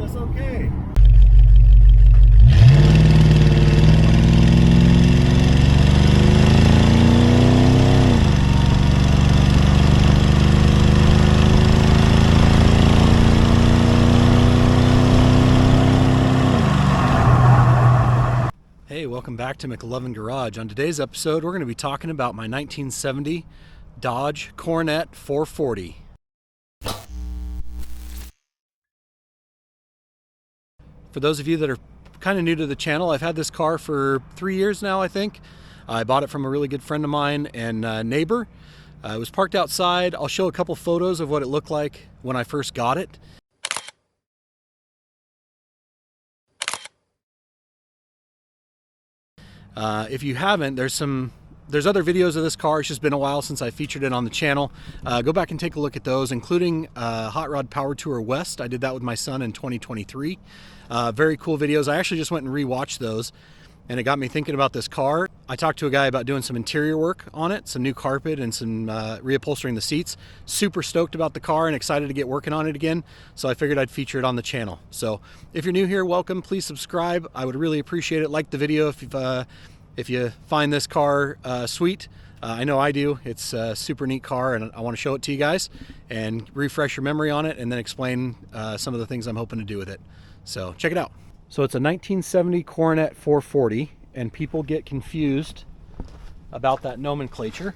us okay. Hey, welcome back to McLovin Garage. On today's episode, we're going to be talking about my 1970 Dodge Coronet 440. For those of you that are kind of new to the channel, I've had this car for 3 years now, I think. I bought it from a really good friend of mine and neighbor. It was parked outside. I'll show a couple photos of what it looked like when I first got it. If you haven't, there's other videos of this car. It's just been a while since I featured it on the channel. Go back and take a look at those, including Hot Rod Power Tour West. I did that with my son in 2023. Very cool videos. I actually just went and rewatched those, and it got me thinking about this car. I talked to a guy about doing some interior work on it, some new carpet and some reupholstering the seats. Super stoked about the car and excited to get working on it again, so I figured I'd feature it on the channel. So if you're new here, welcome. Please subscribe. I would really appreciate it. Like the video if you find this car sweet. I know I do. It's a super neat car, and I want to show it to you guys and refresh your memory on it, and then explain some of the things I'm hoping to do with it. So check it out. So it's a 1970 Coronet 440, and people get confused about that nomenclature.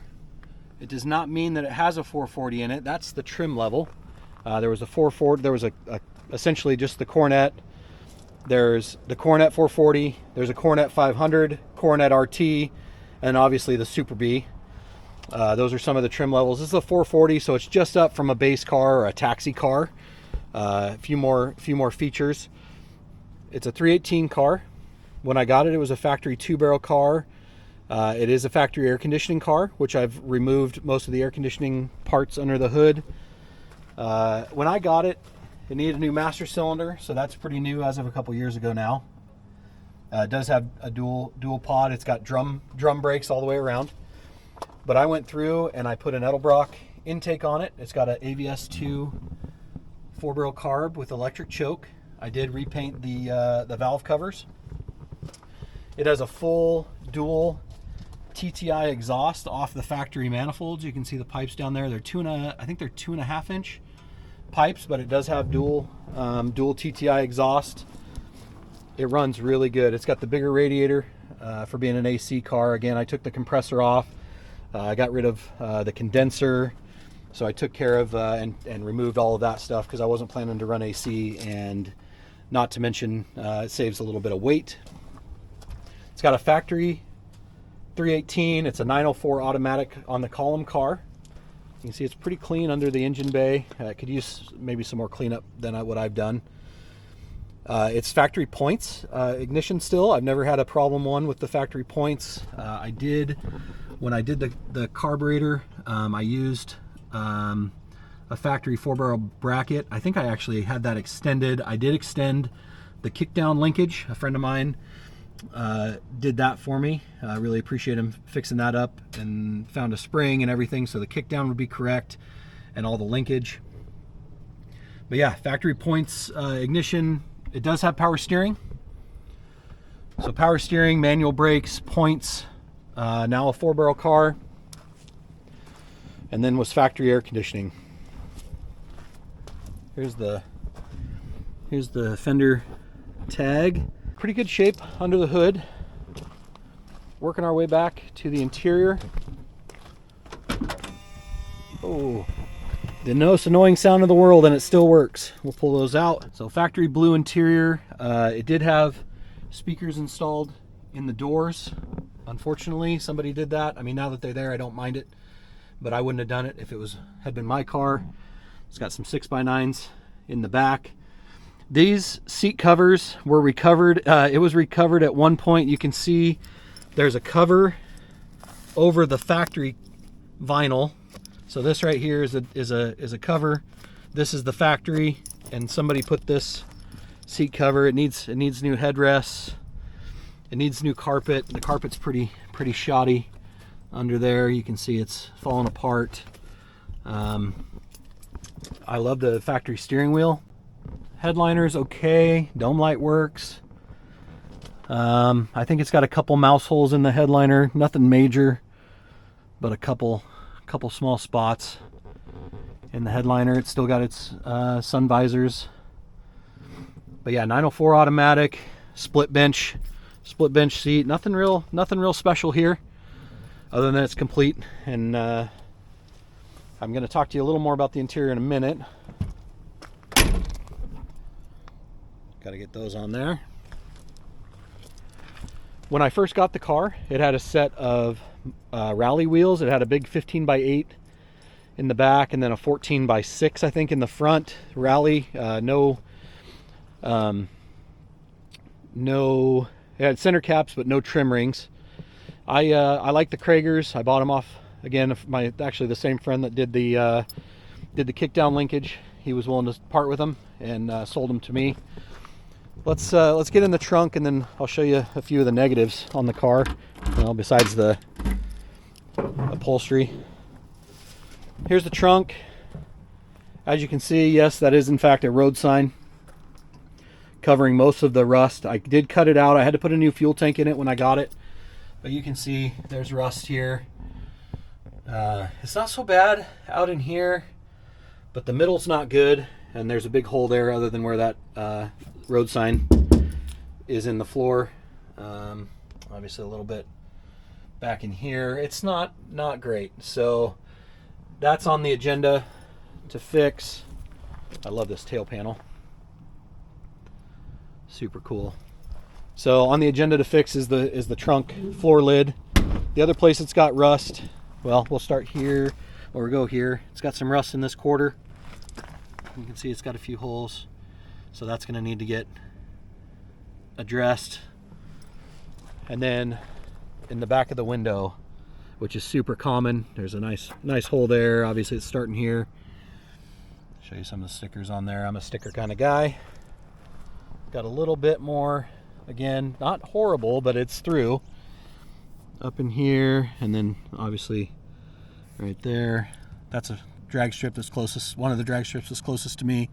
It does not mean that it has a 440 in it. That's the trim level. There was a 440. There was essentially just the Coronet. There's the Coronet 440. There's a Coronet 500, Coronet RT, and obviously the Super B. Those are some of the trim levels. This is a 440, so it's just up from a base car or a taxi car. A few more features. It's a 318 car. When I got it, it was a factory 2-barrel car. It is a factory air conditioning car, which I've removed most of the air conditioning parts under the hood. When I got it, it needed a new master cylinder, so that's pretty new as of a couple years ago now. It does have a dual pod. It's got drum brakes all the way around. But I went through and I put an Edelbrock intake on it. It's got an AVS2 4-barrel carb with electric choke. I did repaint the valve covers. It has a full dual TTI exhaust off the factory manifolds. You can see the pipes down there. They're I think they're 2.5 inch pipes, but it does have dual TTI exhaust. It runs really good. It's got the bigger radiator for being an AC car. Again, I took the compressor off. I got rid of the condenser. So I took care of and removed all of that stuff because I wasn't planning to run AC, and not to mention it saves a little bit of weight. It's got a factory 318. It's a 904 automatic on the column car. You can see it's pretty clean under the engine bay. It could use maybe some more cleanup than what I've done. It's factory points ignition still. I've never had a problem with the factory points. When I did the carburetor, I used a factory 4-barrel bracket. I think I actually had that extended. I did extend the kickdown linkage. A friend of mine did that for me. I really appreciate him fixing that up, and found a spring and everything so the kickdown would be correct and all the linkage. But yeah, factory points ignition. It does have power steering. So power steering, manual brakes, points. Now a 4-barrel car. And then was factory air conditioning. Here's the fender tag. Pretty good shape under the hood. Working our way back to the interior. Oh, the most annoying sound in the world, and it still works. We'll pull those out. So factory blue interior. It did have speakers installed in the doors. Unfortunately, somebody did that. I mean, now that they're there, I don't mind it, but I wouldn't have done it if it had been my car. It's got some 6x9s in the back. These seat covers were recovered. It was recovered at one point. You can see there's a cover over the factory vinyl. So this right here is a cover. This is the factory, and somebody put this seat cover. It needs new headrests. It needs new carpet. The carpet's pretty shoddy under there. You can see it's falling apart. I love the factory steering wheel. Headliner's okay. Dome light works. I think it's got a couple mouse holes in the headliner. Nothing major, but a couple small spots in the headliner. It's still got its sun visors. But yeah, 904 automatic, split bench seat. Nothing real special here, other than it's complete. And I'm going to talk to you a little more about the interior in a minute. Got to get those on there. When I first got the car, it had a set of rally wheels. It had a big 15x8 in the back, and then a 14x6, I think, in the front. Rally, no, it had center caps, but no trim rings. I like the Kragers. I bought them off, again, actually the same friend that did the kickdown linkage. He was willing to part with them and sold them to me. Let's get in the trunk, and then I'll show you a few of the negatives on the car, besides the upholstery. Here's the trunk. As you can see, yes, that is in fact a road sign covering most of the rust. I did cut it out. I had to put a new fuel tank in it when I got it, but you can see there's rust here. It's not so bad out in here, but the middle's not good, and there's a big hole there other than where that road sign is in the floor. Obviously a little bit back in here. It's not great, so that's on the agenda to fix. I love this tail panel, super cool. So on the agenda to fix is the trunk floor lid. The other place it's got rust, well, we'll start here or go here. It's got some rust in this quarter. You can see it's got a few holes, so that's going to need to get addressed. And then in the back of the window, which is super common, there's a nice hole there. Obviously it's starting here. Show you some of the stickers on there. I'm a sticker kind of guy. Got a little bit more, again, not horrible, but it's through up in here, and then obviously right there. That's a drag strip that's closest, one of the drag strips that's closest to me.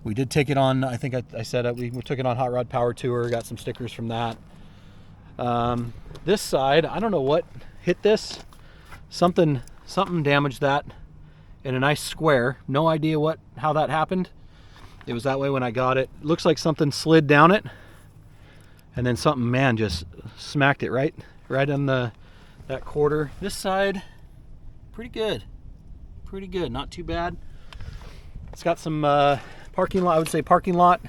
We did take it on, I think I said we took it on Hot Rod Power Tour, got some stickers from that. This side, I don't know what hit this. Something damaged that in a nice square. No idea how that happened. It was that way when I got it. Looks like something slid down it, and then something, man, just smacked it right on that quarter. This side, pretty good, not too bad. It's got some parking lot, I would say parking lot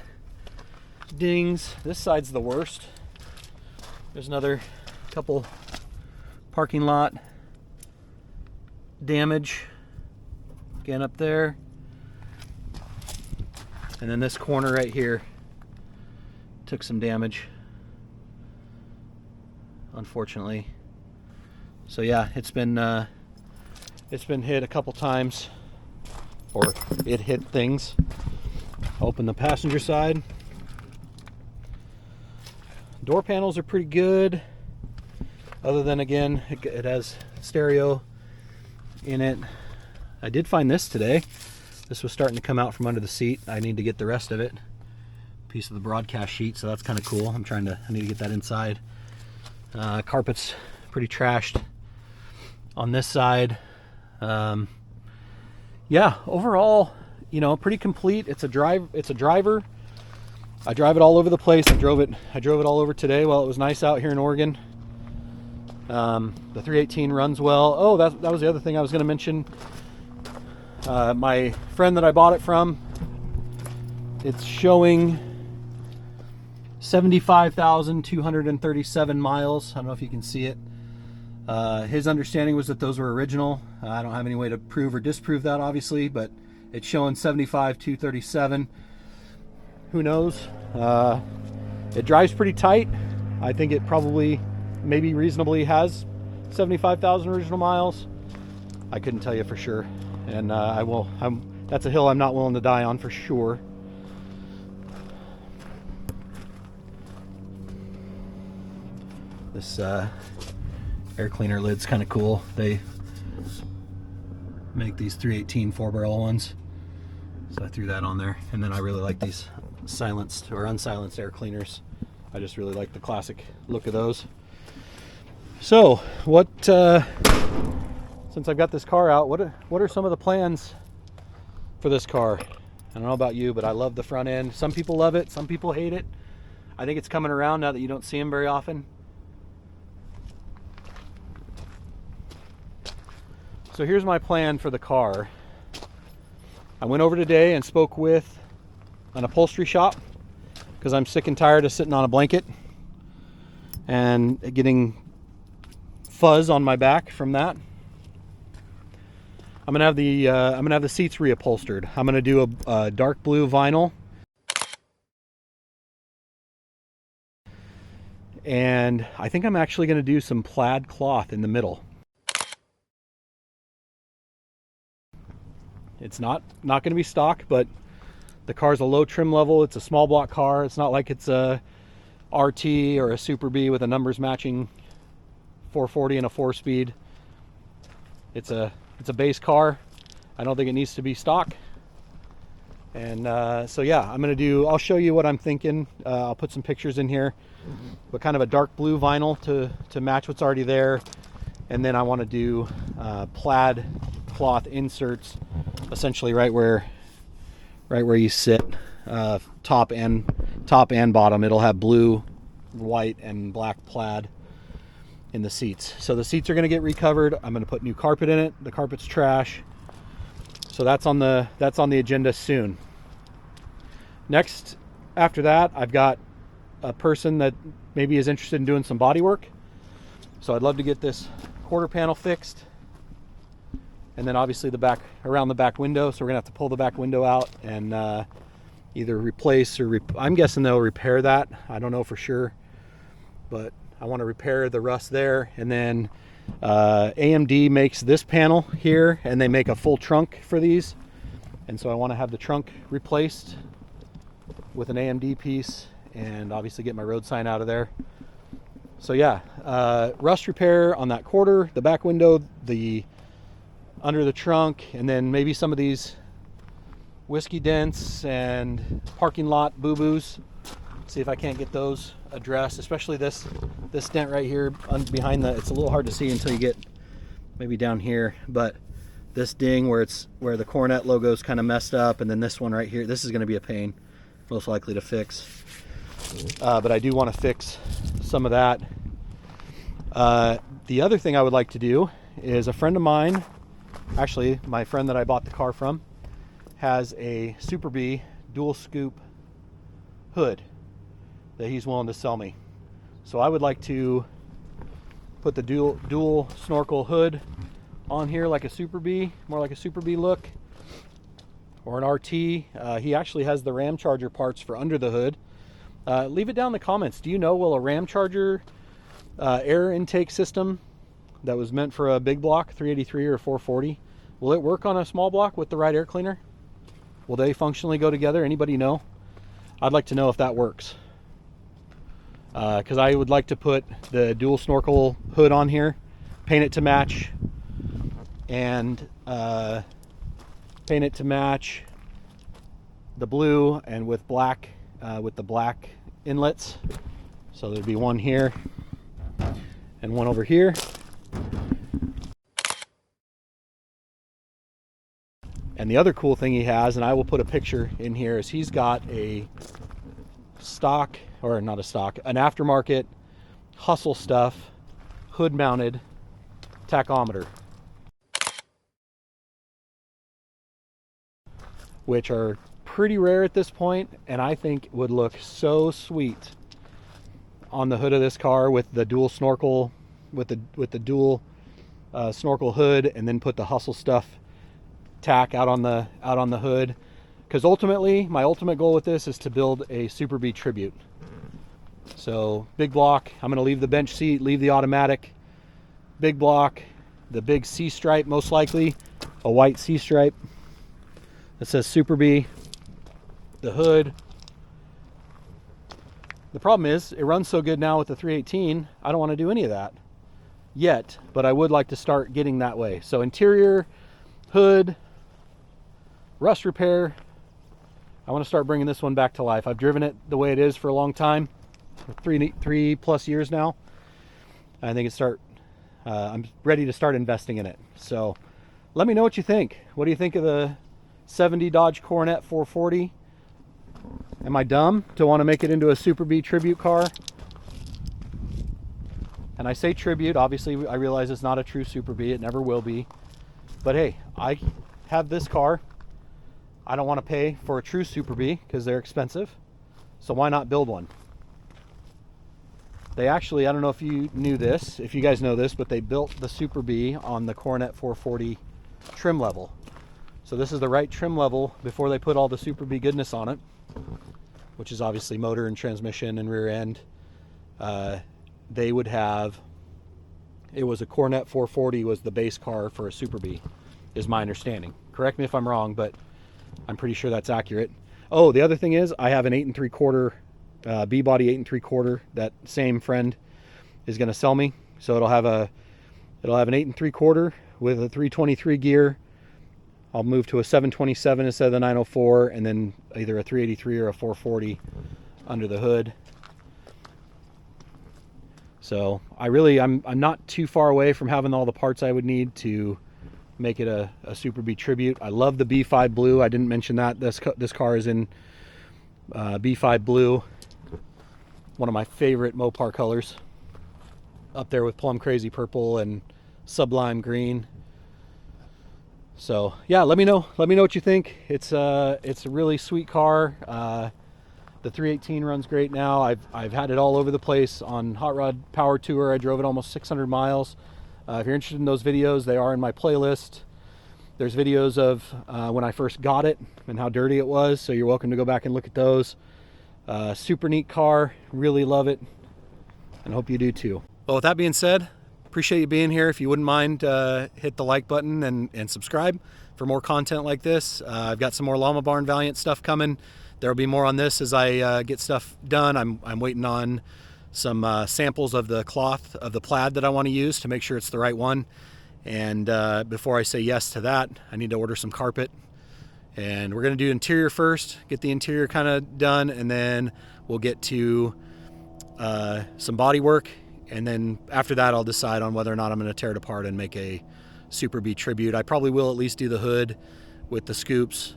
dings. This side's the worst. There's another couple parking lot damage again up there, and then this corner right here took some damage, unfortunately. So yeah, it's been hit a couple times, or it hit things. Open the passenger side. Door panels are pretty good, other than, again, it has stereo in it. I did find this today. This was starting to come out from under the seat. I need to get the rest of it. Piece of the broadcast sheet, so that's kind of cool. I need to get that inside. Carpet's pretty trashed on this side. Yeah, overall, pretty complete. It's a driver. I drive it all over the place. I drove it all over today while it was nice out here in Oregon. The 318 runs well. Oh, that was the other thing I was going to mention. My friend that I bought it from, it's showing 75,237 miles. I don't know if you can see it. His understanding was that those were original. I don't have any way to prove or disprove that, obviously, but it's showing 75,237. Who knows? It drives pretty tight. I think it probably, maybe reasonably has 75,000 original miles. I couldn't tell you for sure, and that's a hill I'm not willing to die on for sure. This air cleaner lid's kind of cool. They make these 318 4-barrel ones. So I threw that on there. And then I really like these silenced or unsilenced air cleaners. I just really like the classic look of those. So what, since I've got this car out, what are some of the plans for this car? I don't know about you, but I love the front end. Some people love it, some people hate it. I think it's coming around now that you don't see them very often. So here's my plan for the car. I went over today and spoke with an upholstery shop because I'm sick and tired of sitting on a blanket and getting fuzz on my back from that. I'm gonna have the seats reupholstered. I'm gonna do a dark blue vinyl, and I think I'm actually gonna do some plaid cloth in the middle. It's not gonna be stock, but the car's a low trim level. It's a small block car. It's not like it's a RT or a Super B with a numbers matching 440 and a 4-speed. It's a base car. I don't think it needs to be stock. And so yeah, I'll show you what I'm thinking. I'll put some pictures in here, but kind of a dark blue vinyl to match what's already there. And then I want to do plaid cloth inserts, essentially right where you sit, top and bottom. It'll have blue, white, and black plaid in the seats. So the seats are going to get recovered. I'm going to put new carpet in it. The carpet's trash. So that's on the agenda soon. Next, after that, I've got a person that maybe is interested in doing some body work. So I'd love to get this quarter panel fixed. And then obviously around the back window. So we're gonna have to pull the back window out and either replace or I'm guessing they'll repair that. I don't know for sure, but I want to repair the rust there. And then AMD makes this panel here, and they make a full trunk for these. And so I want to have the trunk replaced with an AMD piece, and obviously get my road sign out of there. So yeah, rust repair on that quarter, the back window, the under the trunk, and then maybe some of these whiskey dents and parking lot boo-boos. See if I can't get those addressed, especially this dent right here behind it's a little hard to see until you get maybe down here, but this ding where the Coronet logo is kind of messed up, and then this one right here, this is going to be a pain, most likely to fix. But I do want to fix some of that. The other thing I would like to do is a friend of mine, actually my friend that I bought the car from, has a Super B dual scoop hood that he's willing to sell me. So I would like to put the dual snorkel hood on here like a Super B, more like a Super B look, or an RT. He actually has the Ram Charger parts for under the hood. Leave it down in the comments. Do you know, will a Ram Charger air intake system that was meant for a big block, 383 or 440, will it work on a small block with the right air cleaner? Will they functionally go together? Anybody know? I'd like to know if that works. Because I would like to put the dual snorkel hood on here, paint it to match, and paint it to match the blue and with black, with the black inlets. So there'd be one here and one over here. And the other cool thing he has, and I will put a picture in here, is he's got a stock, or not a stock, an aftermarket Hustle stuff hood mounted tachometer, which are pretty rare at this point, and I think would look so sweet on the hood of this car with the dual snorkel, with the dual snorkel hood, and then put the Hustle stuff tack out on the hood. Because ultimately, my ultimate goal with this is to build a Super B tribute. So big block, I'm going to leave the bench seat, leave the automatic, big block, the big C stripe, most likely a white C stripe that says Super B, the hood. The problem is it runs so good now with the 318, I don't want to do any of that yet, but I would like to start getting that way. So interior, hood, rust repair, I want to start bringing this one back to life. I've driven it the way it is for a long time, for 3+ years now. I think I'm ready to start investing in it. So let me know what you think. What do you think of the 70 Dodge Coronet 440? Am I dumb to want to make it into a Super B tribute car? And I say tribute, obviously I realize it's not a true Super B, it never will be. But hey, I have this car. I don't want to pay for a true Super B because they're expensive. So why not build one? They actually, I don't know if you knew this, if you guys know this, but they built the Super B on the Coronet 440 trim level. So this is the right trim level before they put all the Super B goodness on it, which is obviously motor and transmission and rear end. They would have, it was a Coronet 440 was the base car for a Super B, is my understanding. Correct me if I'm wrong, but I'm pretty sure that's accurate. Oh, the other thing is I have an 8 3/4 B-body 8 3/4 that same friend is going to sell me. So it'll have an 8 3/4 with a 323 gear. I'll move to a 727 instead of the 904, and then either a 383 or a 440 under the hood. So I'm not too far away from having all the parts I would need to make it a Super B tribute. I love the B5 blue. I didn't mention that. This car is in B5 blue, one of my favorite Mopar colors, up there with Plum Crazy Purple and Sublime Green. So yeah, let me know what you think. It's a really sweet car. The 318 runs great now. I've had it all over the place on Hot Rod Power Tour. I drove it almost 600 miles. If you're interested in those videos, they are in my playlist. There's videos of when I first got it and how dirty it was, so you're welcome to go back and look at those. Super neat car, really love it, and hope you do too. Well, with that being said, appreciate you being here. If you wouldn't mind, hit the like button and subscribe for more content like this. I've got some more Llama Barn Valiant stuff coming. There'll be more on this as I get stuff done. I'm waiting on some samples of the cloth of the plaid that I want to use to make sure it's the right one. And before I say yes to that, I need to order some carpet. And we're going to do interior first, get the interior kind of done, and then we'll get to some body work. And then after that, I'll decide on whether or not I'm going to tear it apart and make a Super B tribute. I probably will at least do the hood with the scoops.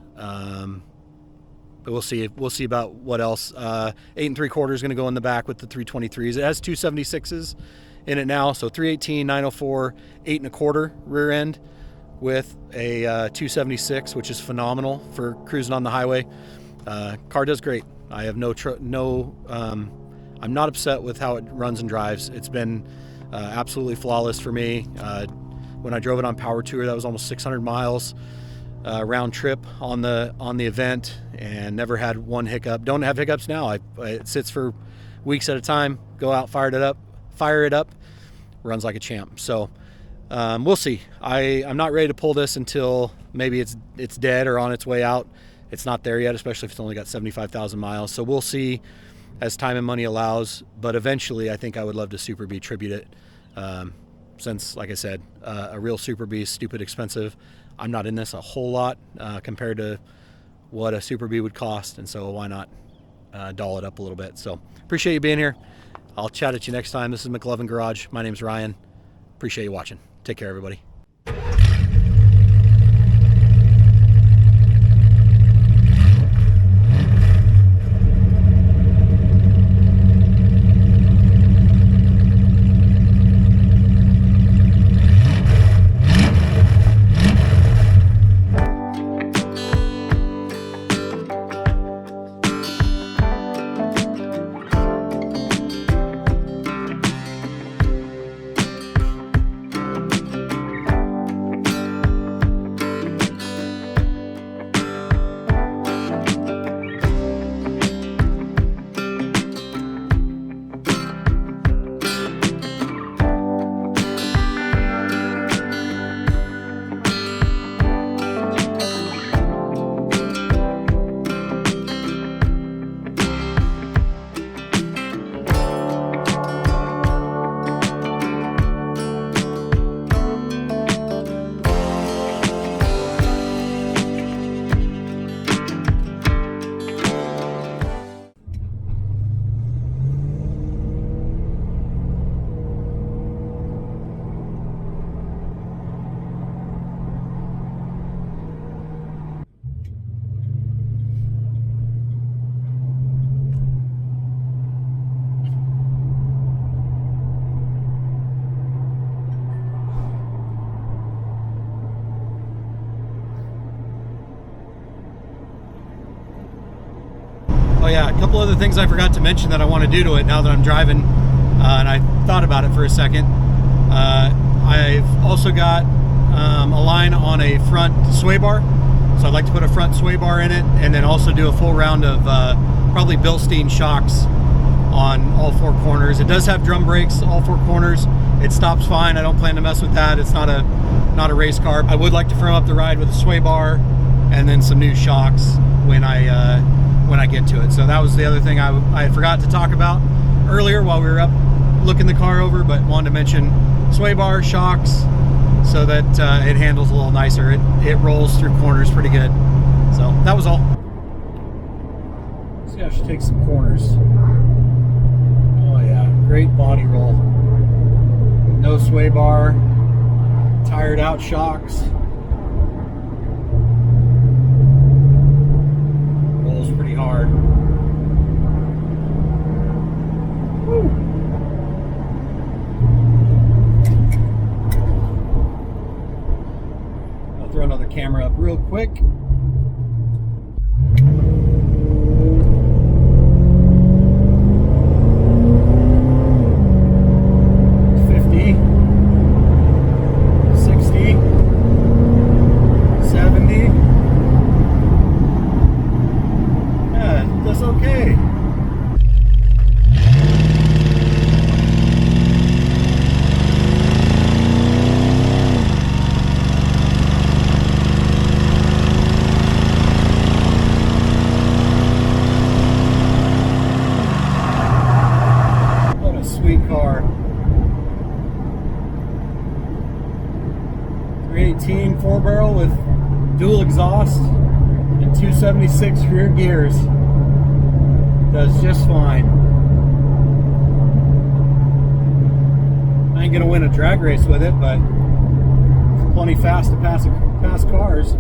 But we'll see. We'll see about what else. 8 3/4 is going to go in the back with the 323s. It has 276s in it now, so 318, 904, 8 1/4 rear end with a 276, which is phenomenal for cruising on the highway. Car does great. I have I'm not upset with how it runs and drives. It's been absolutely flawless for me. When I drove it on Power Tour, that was almost 600 miles. Round trip on the event, and never had one hiccup. Don't have hiccups now. It sits for weeks at a time. Go out, fire it up, runs like a champ. So we'll see. I'm not ready to pull this until maybe it's dead or on its way out. It's not there yet, especially if it's only got 75,000 miles. So we'll see as time and money allows. But eventually, I think I would love to Super B tribute it. Since, like I said, a real Super B is stupid expensive. I'm not in this a whole lot compared to what a Super B would cost, and so why not doll it up a little bit. So appreciate you being here. I'll chat at you next time. This is McLovin Garage. My name's Ryan. Appreciate you watching. Take care, everybody. Oh yeah, a couple other things I forgot to mention that I want to do to it now that I'm driving, and I thought about it for a second. I've also got a line on a front sway bar, so I'd like to put a front sway bar in it, and then also do a full round of probably Bilstein shocks on all four corners. It does have drum brakes, all four corners. It stops fine. I don't plan to mess with that. It's not a race car. I would like to firm up the ride with a sway bar and then some new shocks when I get to it. So that was the other thing I had forgot to talk about earlier while we were up looking the car over, but wanted to mention sway bar, shocks, so that it handles a little nicer. It rolls through corners pretty good. So that was all. See how she takes some corners. Oh yeah, great body roll. No sway bar, tired out shocks. Rolls pretty hard. Woo. I'll throw another camera up real quick. Okay. What a sweet car. 318 4-barrel with dual exhaust and 276 rear gears. Does just fine. I ain't gonna win a drag race with it, but it's plenty fast to pass cars.